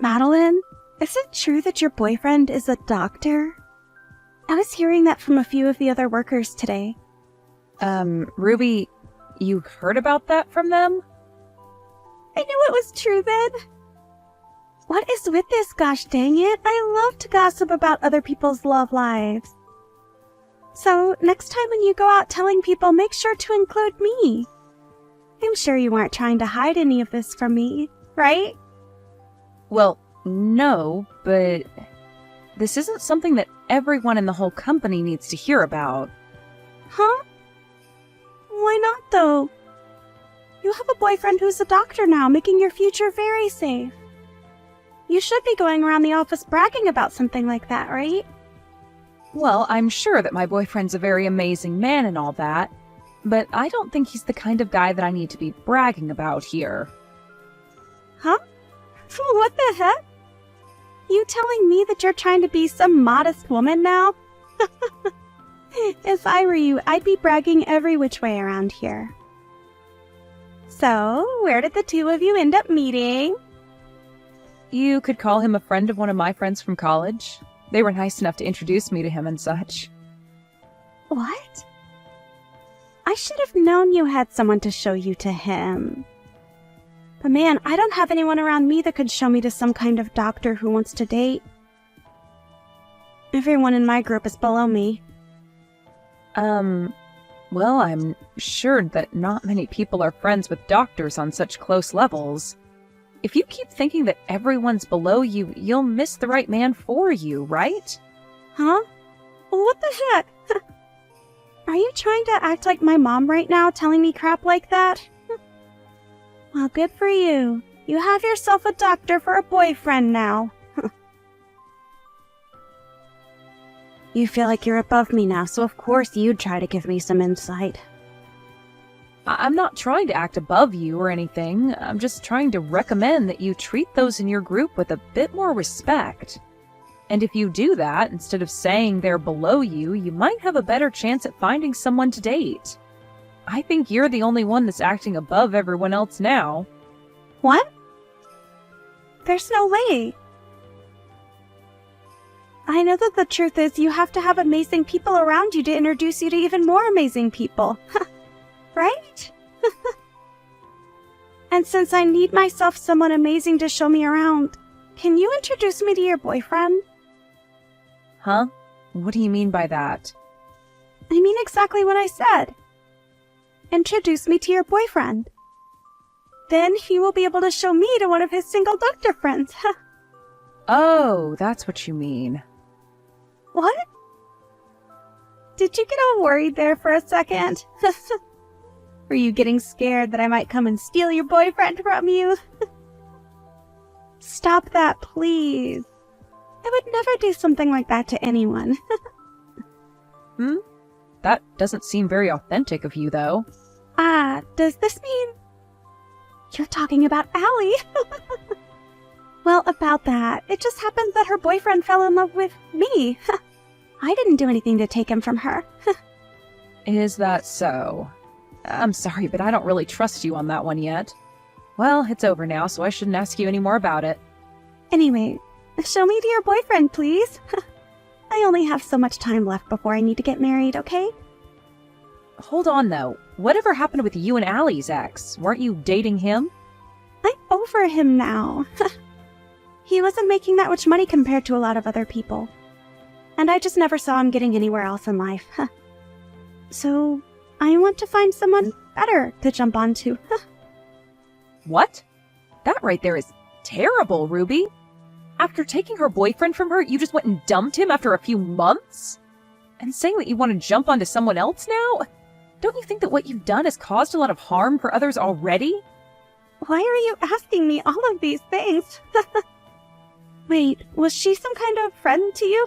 Madeline, is it true that your boyfriend is a doctor? I was hearing that from a few of the other workers today. Ruby, you heard about that from them? I knew it was true then. What is with this, gosh dang it? I love to gossip about other people's love lives. So, next time when you go out telling people, make sure to include me. I'm sure you weren't trying to hide any of this from me, right? Well, no, but this isn't something that everyone in the whole company needs to hear about. Huh? Why not, though? You have a boyfriend who's a doctor now, making your future very safe. You should be going around the office bragging about something like that, right? Well, I'm sure that my boyfriend's a very amazing man and all that, but I don't think he's the kind of guy that I need to be bragging about here. Huh? What the heck? You telling me that you're trying to be some modest woman now? If I were you, I'd be bragging every which way around here. So, where did the two of you end up meeting? You could call him a friend of one of my friends from college. They were nice enough to introduce me to him and such. What? I should have known you had someone to show you to him. But man, I don't have anyone around me that could show me to some kind of doctor who wants to date. Everyone in my group is below me. Well, I'm sure that not many people are friends with doctors on such close levels. If you keep thinking that everyone's below you, you'll miss the right man for you, right? Huh? What the heck? Are you trying to act like my mom right now, telling me crap like that? Well, good for you. You have yourself a doctor for a boyfriend now. You feel like you're above me now, so of course you'd try to give me some insight. I'm not trying to act above you or anything. I'm just trying to recommend that you treat those in your group with a bit more respect. And if you do that, instead of saying they're below you, you might have a better chance at finding someone to date. I think you're the only one that's acting above everyone else now. What? There's no way. I know that the truth is you have to have amazing people around you to introduce you to even more amazing people. Right? And since I need myself someone amazing to show me around, can you introduce me to your boyfriend? Huh? What do you mean by that? I mean exactly what I said. Introduce me to your boyfriend. Then he will be able to show me to one of his single doctor friends. Oh, that's what you mean. What? Did you get all worried there for a second? Were you getting scared that I might come and steal your boyfriend from you? Stop that, please. I would never do something like that to anyone. That doesn't seem very authentic of you, though. Does this mean you're talking about Allie? Well, about that, it just happened that her boyfriend fell in love with me. I didn't do anything to take him from her. Is that so? I'm sorry, but I don't really trust you on that one yet. Well, it's over now, so I shouldn't ask you any more about it. Anyway, show me to your boyfriend, please. I only have so much time left before I need to get married, okay? Hold on, though. Whatever happened with you and Allie's ex? Weren't you dating him? I'm over him now. He wasn't making that much money compared to a lot of other people. And I just never saw him getting anywhere else in life. So, I want to find someone better to jump onto. What? That right there is terrible, Ruby. After taking her boyfriend from her, you just went and dumped him after a few months? And saying that you want to jump onto someone else now? Don't you think that what you've done has caused a lot of harm for others already? Why are you asking me all of these things? Wait, was she some kind of friend to you?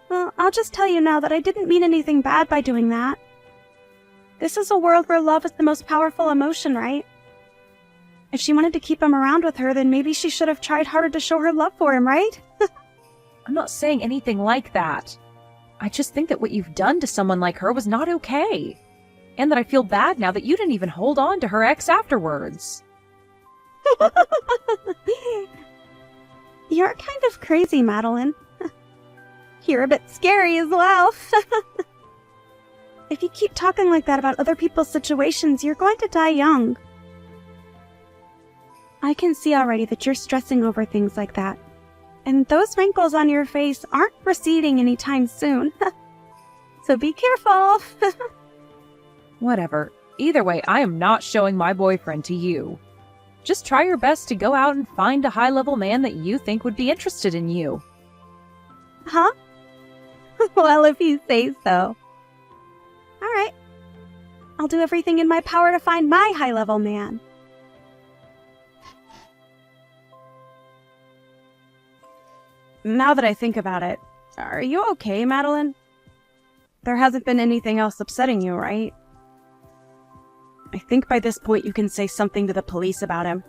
Well, I'll just tell you now that I didn't mean anything bad by doing that. This is a world where love is the most powerful emotion, right? If she wanted to keep him around with her, then maybe she should have tried harder to show her love for him, right? I'm not saying anything like that. I just think that what you've done to someone like her was not okay. And that I feel bad now that you didn't even hold on to her ex afterwards. You're kind of crazy, Madeline. You're a bit scary as well. If you keep talking like that about other people's situations, you're going to die young. I can see already that you're stressing over things like that. And those wrinkles on your face aren't receding anytime soon. So be careful. Whatever. Either way, I am not showing my boyfriend to you. Just try your best to go out and find a high-level man that you think would be interested in you. Huh? Well, if you say so. Alright. I'll do everything in my power to find my high-level man. Now that I think about it, are you okay, Madeline? There hasn't been anything else upsetting you, right? I think by this point you can say something to the police about him.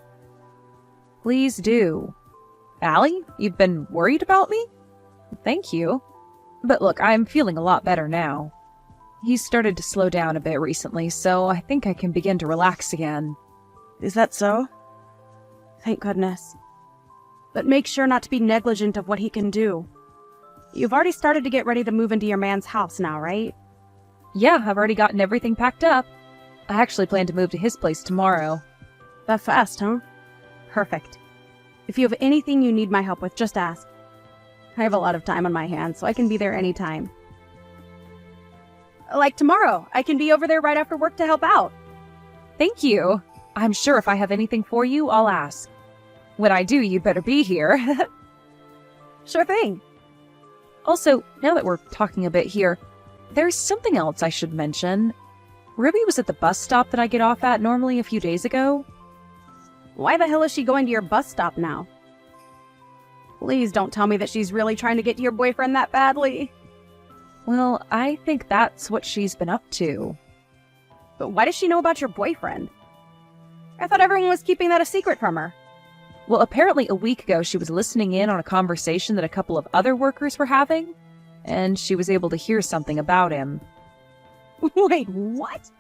Please do. Allie, you've been worried about me? Thank you. But look, I'm feeling a lot better now. He's started to slow down a bit recently, so I think I can begin to relax again. Is that so? Thank goodness. But make sure not to be negligent of what he can do. You've already started to get ready to move into your man's house now, right? Yeah, I've already gotten everything packed up. I actually plan to move to his place tomorrow. That fast, huh? Perfect. If you have anything you need my help with, just ask. I have a lot of time on my hands, so I can be there anytime. Like tomorrow, I can be over there right after work to help out. Thank you. I'm sure if I have anything for you, I'll ask. When I do, you'd better be here. Sure thing. Also, now that we're talking a bit here, there's something else I should mention. Ruby was at the bus stop that I get off at normally a few days ago. Why the hell is she going to your bus stop now? Please don't tell me that she's really trying to get to your boyfriend that badly. Well, I think that's what she's been up to. But why does she know about your boyfriend? I thought everyone was keeping that a secret from her. Well, apparently a week ago she was listening in on a conversation that a couple of other workers were having, and she was able to hear something about him. Wait, what?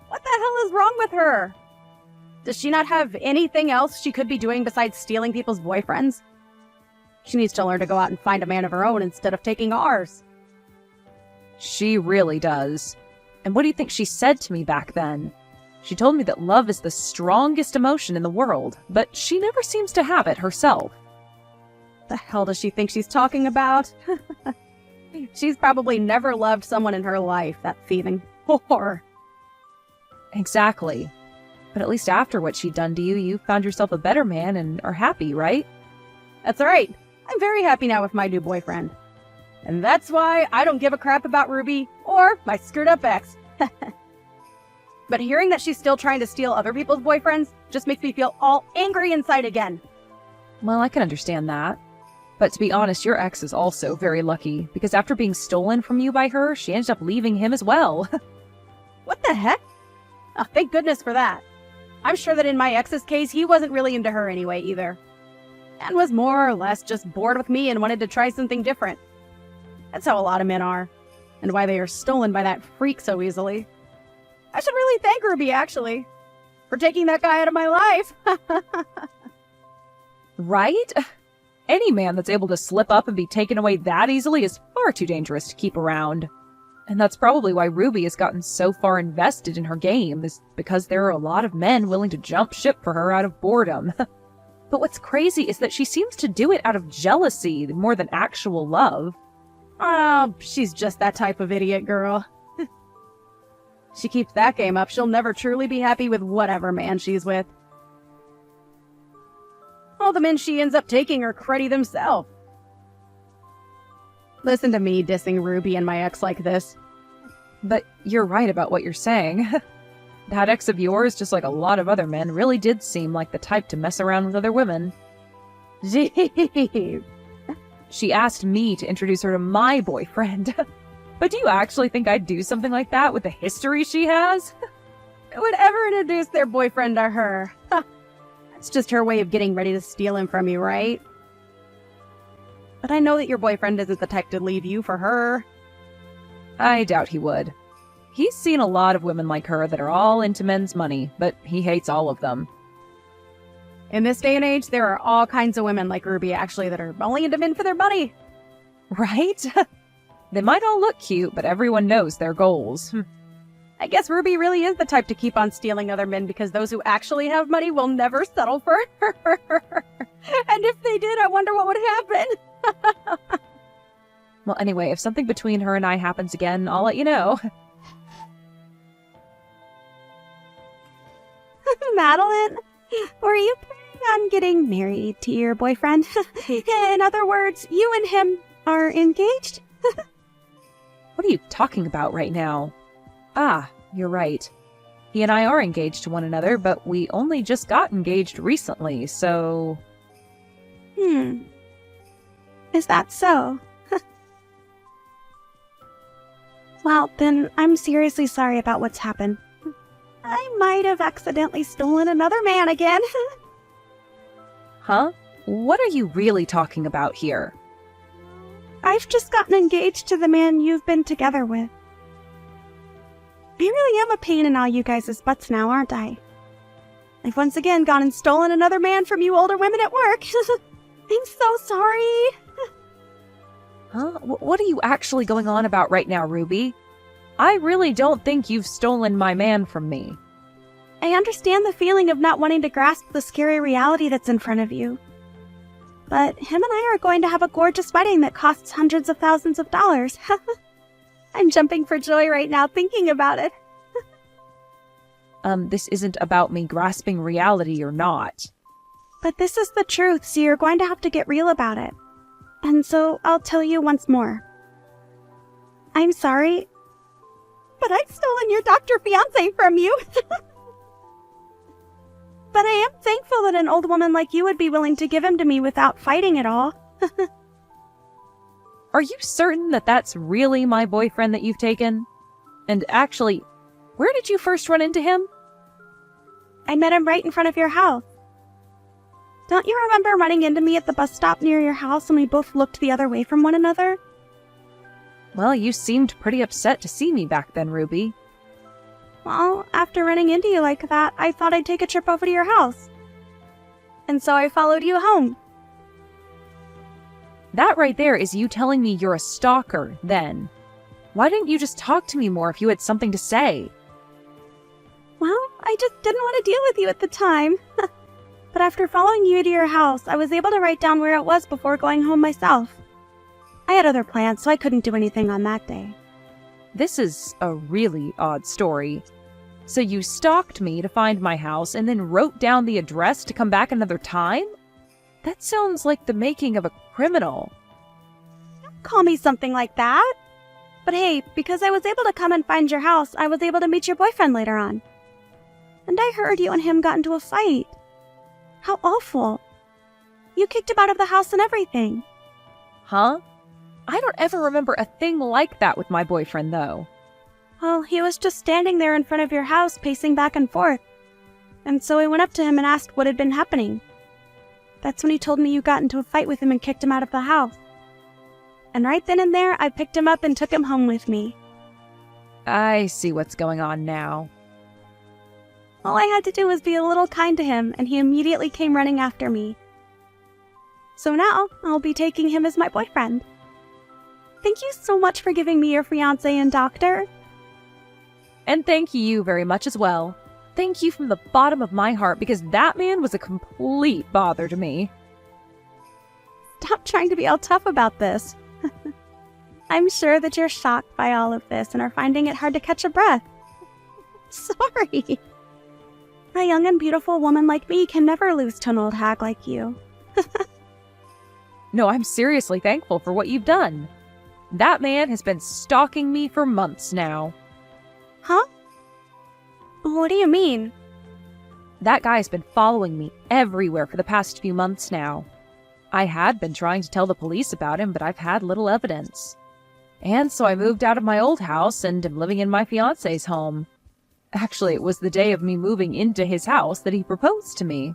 What the hell is wrong with her? Does she not have anything else she could be doing besides stealing people's boyfriends? She needs to learn to go out and find a man of her own instead of taking ours. She really does. And what do you think she said to me back then? She told me that love is the strongest emotion in the world, but she never seems to have it herself. The hell does she think she's talking about? She's probably never loved someone in her life, that thieving whore. Exactly. But at least after what she'd done to you, you found yourself a better man and are happy, right? That's right. I'm very happy now with my new boyfriend. And that's why I don't give a crap about Ruby or my screwed-up ex. But hearing that she's still trying to steal other people's boyfriends just makes me feel all angry inside again. Well, I can understand that. But to be honest, your ex is also very lucky, because after being stolen from you by her, she ended up leaving him as well. What the heck? Oh, thank goodness for that. I'm sure that in my ex's case, he wasn't really into her anyway either. And was more or less just bored with me and wanted to try something different. That's how a lot of men are, and why they are stolen by that freak so easily. I should really thank Ruby, actually, for taking that guy out of my life. Right? Any man that's able to slip up and be taken away that easily is far too dangerous to keep around. And that's probably why Ruby has gotten so far invested in her game, is because there are a lot of men willing to jump ship for her out of boredom. But what's crazy is that she seems to do it out of jealousy more than actual love. Oh, she's just that type of idiot girl. She keeps that game up, she'll never truly be happy with whatever man she's with. All the men she ends up taking are cruddy themselves. Listen to me dissing Ruby and my ex like this. But you're right about what you're saying. That ex of yours, just like a lot of other men, really did seem like the type to mess around with other women. Jeez. She asked me to introduce her to my boyfriend. But do you actually think I'd do something like that with the history she has? Would ever introduce their boyfriend to her? It's just her way of getting ready to steal him from you, right? But I know that your boyfriend isn't the type to leave you for her. I doubt he would. He's seen a lot of women like her that are all into men's money, but he hates all of them. In this day and age, there are all kinds of women like Ruby, actually, that are only into men for their money. Right? They might all look cute, but everyone knows their goals. I guess Ruby really is the type to keep on stealing other men because those who actually have money will never settle for her. And if they did, I wonder what would happen. Well, anyway, if something between her and I happens again, I'll let you know. Madeline, were you planning on getting married to your boyfriend? In other words, you and him are engaged? What are you talking about right now? Ah, you're right. He and I are engaged to one another, but we only just got engaged recently, so... Is that so? Well, then I'm seriously sorry about what's happened. I might have accidentally stolen another man again. Huh? What are you really talking about here? I've just gotten engaged to the man you've been together with. I really am a pain in all you guys' butts now, aren't I? I've once again gone and stolen another man from you older women at work. I'm so sorry. Huh? What are you actually going on about right now, Ruby? I really don't think you've stolen my man from me. I understand the feeling of not wanting to grasp the scary reality that's in front of you. But him and I are going to have a gorgeous wedding that costs hundreds of thousands of dollars. I'm jumping for joy right now thinking about it. This isn't about me grasping reality or not. But this is the truth, so you're going to have to get real about it. And so I'll tell you once more. I'm sorry, but I've stolen your doctor fiancé from you. But I am thankful that an old woman like you would be willing to give him to me without fighting at all. Are you certain that that's really my boyfriend that you've taken? And actually, where did you first run into him? I met him right in front of your house. Don't you remember running into me at the bus stop near your house and we both looked the other way from one another? Well, you seemed pretty upset to see me back then, Ruby. Well, after running into you like that, I thought I'd take a trip over to your house. And so I followed you home. That right there is you telling me you're a stalker, then. Why didn't you just talk to me more if you had something to say? Well, I just didn't want to deal with you at the time. But after following you to your house, I was able to write down where it was before going home myself. I had other plans, so I couldn't do anything on that day. This is a really odd story. So you stalked me to find my house and then wrote down the address to come back another time? That sounds like the making of a criminal. Don't call me something like that. But hey, because I was able to come and find your house, I was able to meet your boyfriend later on. And I heard you and him got into a fight. How awful. You kicked him out of the house and everything. Huh? I don't ever remember a thing like that with my boyfriend, though. Well, he was just standing there in front of your house, pacing back and forth. And so I went up to him and asked what had been happening. That's when he told me you got into a fight with him and kicked him out of the house. And right then and there, I picked him up and took him home with me. I see what's going on now. All I had to do was be a little kind to him, and he immediately came running after me. So now, I'll be taking him as my boyfriend. Thank you so much for giving me your fiancé and doctor. And thank you very much as well. Thank you from the bottom of my heart, because that man was a complete bother to me. Stop trying to be all tough about this. I'm sure that you're shocked by all of this and are finding it hard to catch a breath. Sorry. A young and beautiful woman like me can never lose to an old hag like you. No, I'm seriously thankful for what you've done. That man has been stalking me for months now. Huh? What do you mean? That guy's been following me everywhere for the past few months now. I had been trying to tell the police about him, but I've had little evidence. And so I moved out of my old house and am living in my fiancé's home. Actually, it was the day of me moving into his house that he proposed to me.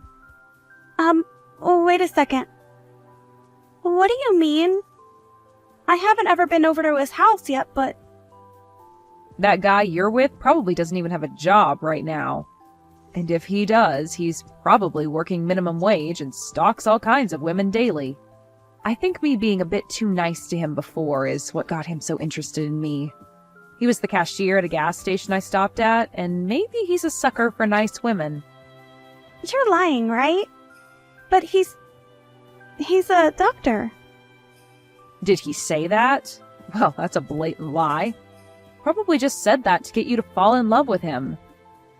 Wait a second. What do you mean? I haven't ever been over to his house yet, but... That guy you're with probably doesn't even have a job right now. And if he does, he's probably working minimum wage and stalks all kinds of women daily. I think me being a bit too nice to him before is what got him so interested in me. He was the cashier at a gas station I stopped at, and maybe he's a sucker for nice women. You're lying, right? But he's a doctor. Did he say that? Well, that's a blatant lie. Probably just said that to get you to fall in love with him.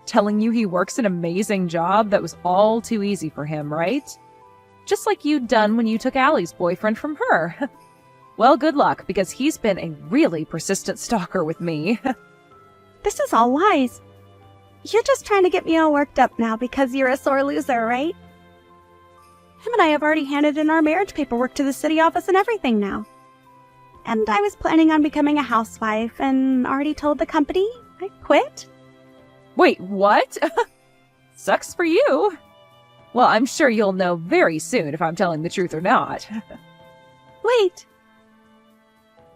Telling you he works an amazing job that was all too easy for him, right? Just like you'd done when you took Allie's boyfriend from her. Well, good luck, because he's been a really persistent stalker with me. This is all lies. You're just trying to get me all worked up now because you're a sore loser, right? Him and I have already handed in our marriage paperwork to the city office and everything now. And I was planning on becoming a housewife and already told the company I quit. Wait, what? Sucks for you. Well, I'm sure you'll know very soon if I'm telling the truth or not. Wait.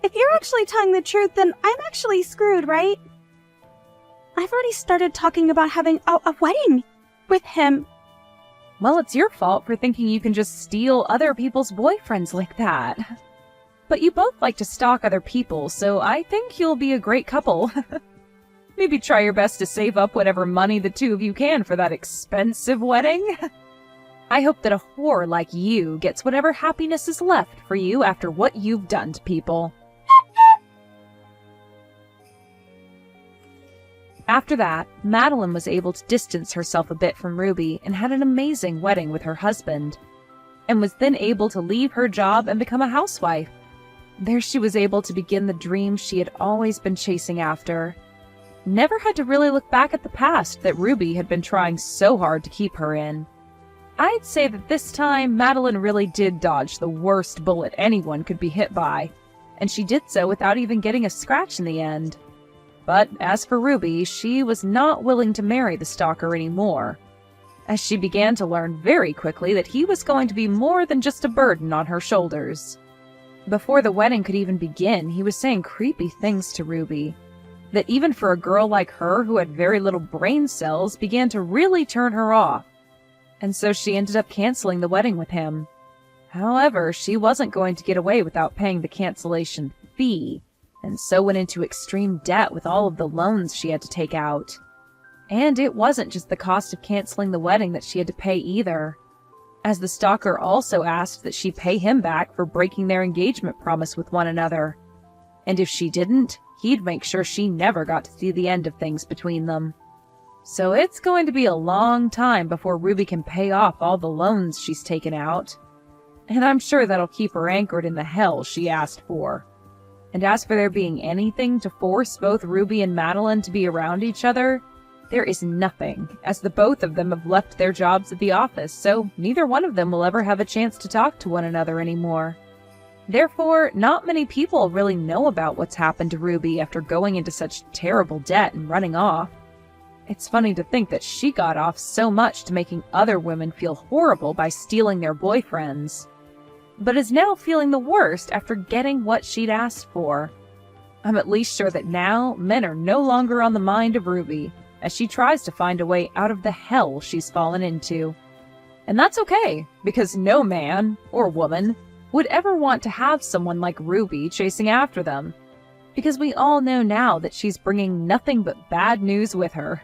If you're actually telling the truth, then I'm actually screwed, right? I've already started talking about having a wedding with him. Well, it's your fault for thinking you can just steal other people's boyfriends like that. But you both like to stalk other people, so I think you'll be a great couple. Maybe try your best to save up whatever money the two of you can for that expensive wedding. I hope that a whore like you gets whatever happiness is left for you after what you've done to people. After that, Madeline was able to distance herself a bit from Ruby and had an amazing wedding with her husband, and was then able to leave her job and become a housewife. There she was able to begin the dream she had always been chasing after. Never had to really look back at the past that Ruby had been trying so hard to keep her in. I'd say that this time, Madeline really did dodge the worst bullet anyone could be hit by, and she did so without even getting a scratch in the end. But as for Ruby, she was not willing to marry the stalker anymore, as she began to learn very quickly that he was going to be more than just a burden on her shoulders. Before the wedding could even begin, he was saying creepy things to Ruby, that even for a girl like her who had very little brain cells began to really turn her off, and so she ended up canceling the wedding with him. However, she wasn't going to get away without paying the cancellation fee, and so went into extreme debt with all of the loans she had to take out. And it wasn't just the cost of canceling the wedding that she had to pay either, as the stalker also asked that she pay him back for breaking their engagement promise with one another. And if she didn't, he'd make sure she never got to see the end of things between them. So it's going to be a long time before Ruby can pay off all the loans she's taken out. And I'm sure that'll keep her anchored in the hell she asked for. And as for there being anything to force both Ruby and Madeline to be around each other, there is nothing, as the both of them have left their jobs at the office, so neither one of them will ever have a chance to talk to one another anymore. Therefore, not many people really know about what's happened to Ruby after going into such terrible debt and running off. It's funny to think that she got off so much to making other women feel horrible by stealing their boyfriends, but is now feeling the worst after getting what she'd asked for. I'm at least sure that now men are no longer on the mind of Ruby, as she tries to find a way out of the hell she's fallen into. And that's okay, because no man, or woman, would ever want to have someone like Ruby chasing after them, because we all know now that she's bringing nothing but bad news with her.